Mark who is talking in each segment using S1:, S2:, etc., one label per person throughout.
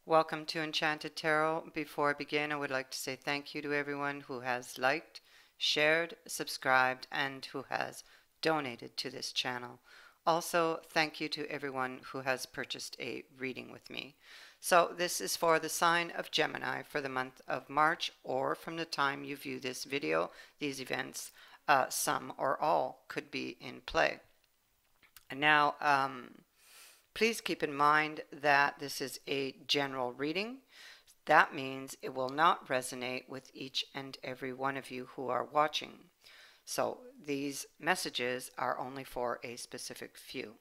S1: Welcome to Enchanted Tarot. Before I begin, I would like to say thank you to everyone who has liked, shared, subscribed, and who has donated to this channel. Also, thank you to everyone who has purchased a reading with me. So this is for the sign of Gemini for the month of March, or from the time you view this video. These events, some or all, could be in play. And now, please keep in mind that this is a general reading. That means it will not resonate with each and every one of you who are watching. So these messages are only for a specific few.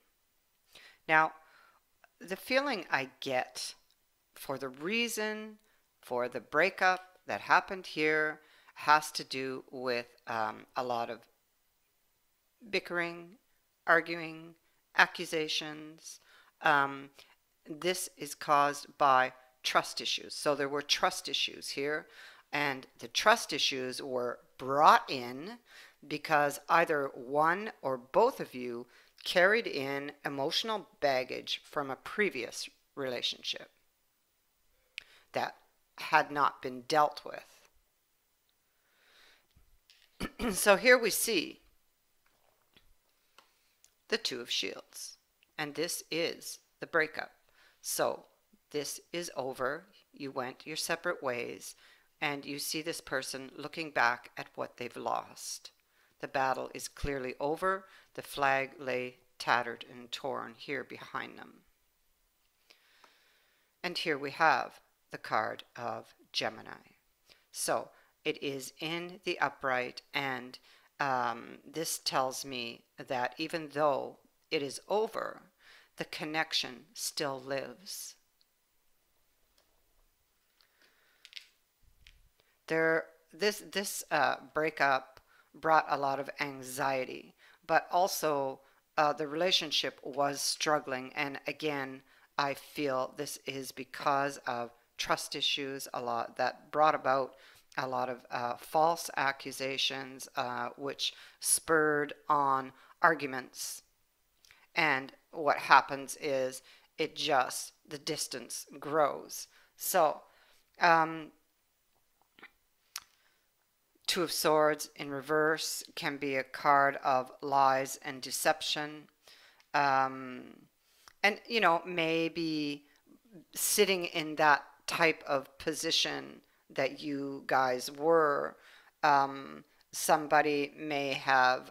S1: Now, the feeling I get for the reason for the breakup that happened here has to do with a lot of bickering, arguing, accusations. This is caused by trust issues. So there were trust issues here, and the trust issues were brought in because either one or both of you carried in emotional baggage from a previous relationship that had not been dealt with. So here we see the Two of Shields, and this is the breakup. So this is over. You went your separate ways, and you see this person looking back at what they've lost. The battle is clearly over. The flag lay tattered and torn here behind them. And here we have the card of Gemini. So it is in the upright, and this tells me that even though it is over, the connection still lives. This breakup brought a lot of anxiety, but also the relationship was struggling. And again, I feel this is because of trust issues, a lot that brought about a lot of false accusations, which spurred on arguments. And what happens is the distance grows. So, Two of Swords in reverse can be a card of lies and deception. And, maybe sitting in that type of position that you guys were, somebody may have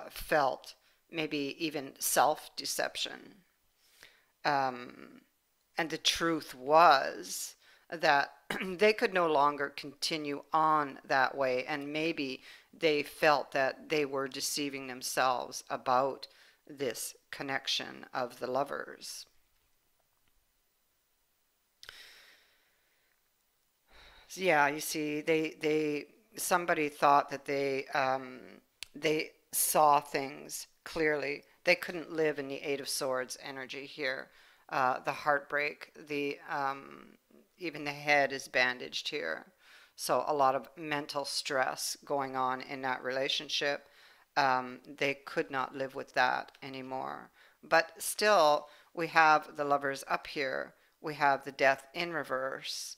S1: felt maybe even self-deception. And the truth was that they could no longer continue on that way, and maybe they felt that they were deceiving themselves about this connection of the lovers. So yeah, you see, somebody thought that they saw things clearly. They couldn't live in the Eight of Swords energy here. The heartbreak, even the head is bandaged here. So a lot of mental stress going on in that relationship. They could not live with that anymore. But still, we have the lovers up here. We have the death in reverse.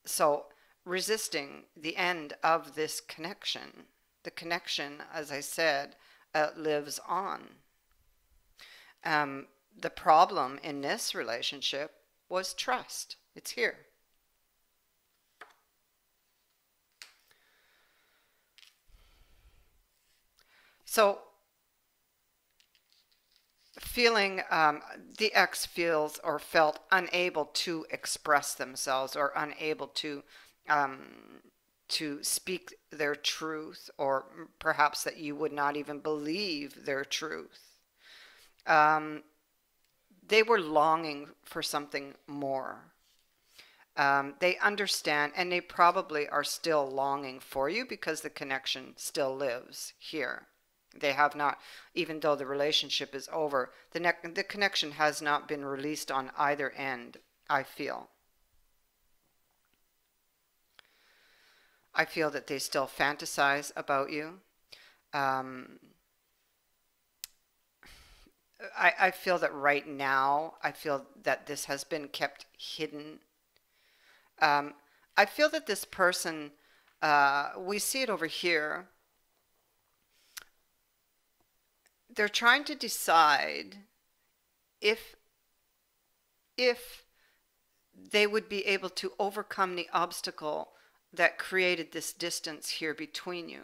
S1: So resisting the end of this connection. The connection, as I said, lives on. The problem in this relationship was trust. It's here. So feeling the ex feels or felt unable to express themselves, or unable to speak their truth, or perhaps that you would not even believe their truth. They were longing for something more. They understand, and they probably are still longing for you because the connection still lives here. They have not, even though the relationship is over, the connection has not been released on either end, I feel. I feel that they still fantasize about you. I feel that right now, I feel that this has been kept hidden. Um, I feel that this person, we see it over here, they're trying to decide if if they would be able to overcome the obstacle that created this distance here between you.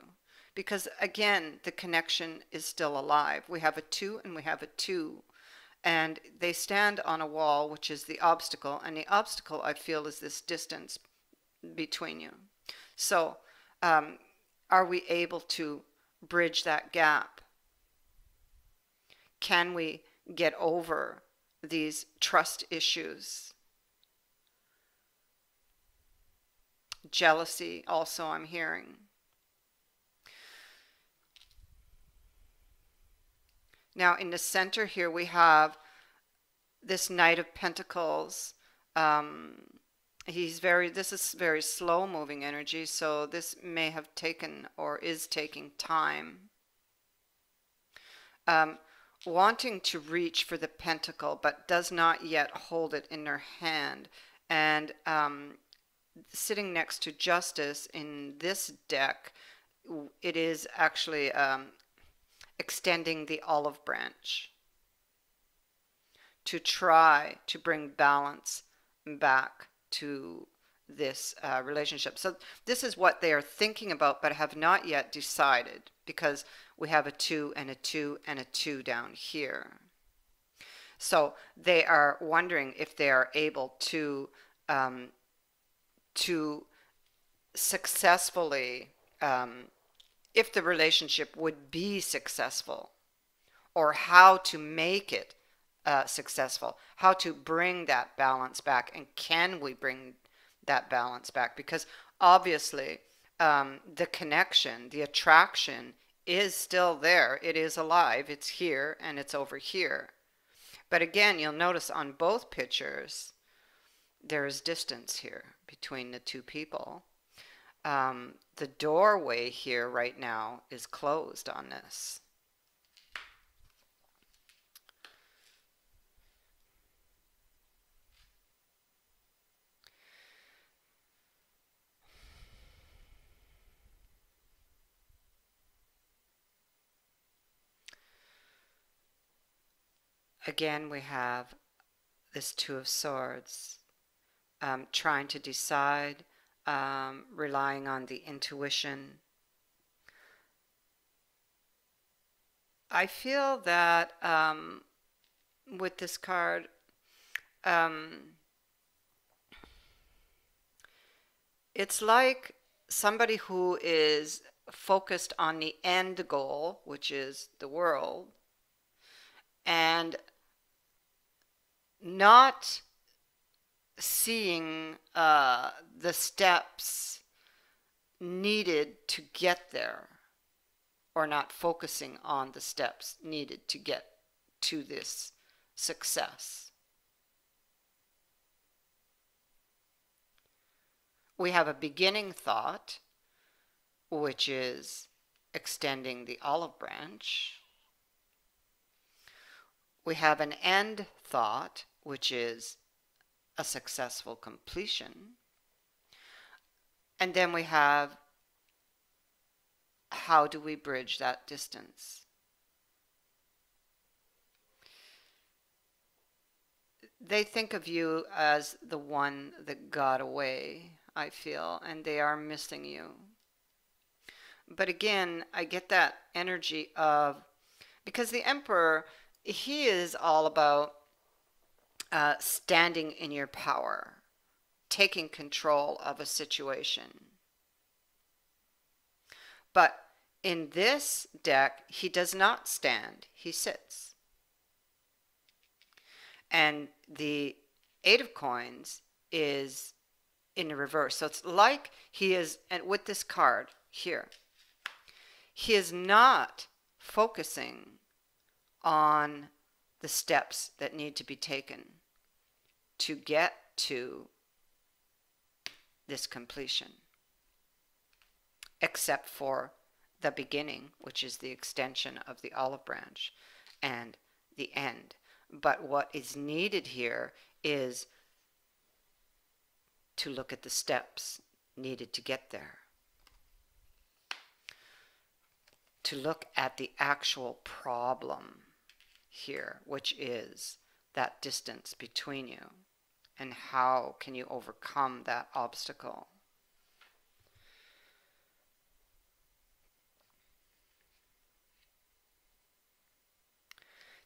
S1: Because again, the connection is still alive. We have a 2 and we have a 2. And they stand on a wall, which is the obstacle. And the obstacle, I feel, is this distance between you. So, are we able to bridge that gap? Can we get over these trust issues? Jealousy, also, I'm hearing. Now, in the center here, we have this Knight of Pentacles. This is very slow moving energy, so this may have taken or is taking time. Wanting to reach for the pentacle, but does not yet hold it in their hand. And sitting next to Justice in this deck, it is actually extending the olive branch to try to bring balance back to this relationship. So this is what they are thinking about, but have not yet decided, because we have a 2 and a 2 and a 2 down here. So they are wondering if they are able to successfully, if the relationship would be successful, or how to make it successful, how to bring that balance back, and can we bring that balance back? Because obviously the connection, the attraction is still there. It is alive. It's here and it's over here. But again, you'll notice on both pictures there is distance here between the two people. The doorway here right now is closed on this. Again, we have this 2 of Swords, trying to decide, relying on the intuition. I feel that with this card, it's like somebody who is focused on the end goal, which is the world, and not seeing the steps needed to get there, or not focusing on the steps needed to get to this success. We have a beginning thought, which is extending the olive branch. We have an end thought, which is a successful completion. And then we have, how do we bridge that distance? They think of you as the one that got away, I feel, and they are missing you. But again, I get that energy of, because the Emperor, he is all about standing in your power, taking control of a situation. But in this deck, he does not stand, he sits. And the 8 of Coins is in the reverse. So it's like he is, and with this card here, he is not focusing on the steps that need to be taken to get to this completion, except for the beginning, which is the extension of the olive branch, and the end. But what is needed here is to look at the steps needed to get there. To look at the actual problem here, which is that distance between you, and how can you overcome that obstacle.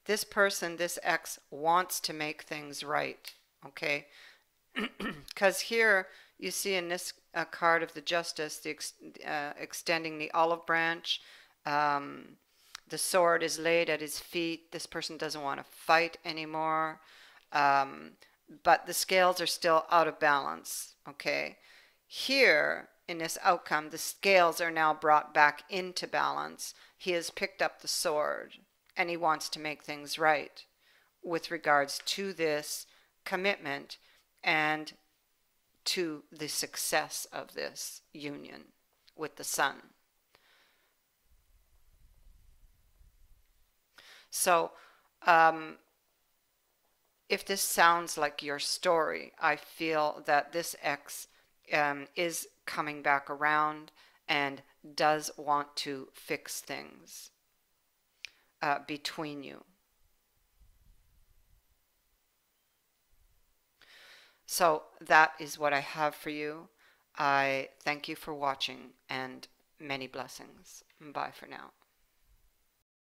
S1: This person, this ex, wants to make things right, okay? Because here you see in this card of the Justice, the extending the olive branch, the sword is laid at his feet. This person doesn't want to fight anymore, but the scales are still out of balance, okay? Here, in this outcome, the scales are now brought back into balance. He has picked up the sword, and he wants to make things right with regards to this commitment and to the success of this union with the Sun. So, if this sounds like your story, I feel that this ex is coming back around and does want to fix things between you. So that is what I have for you. I thank you for watching, and many blessings. Bye for now.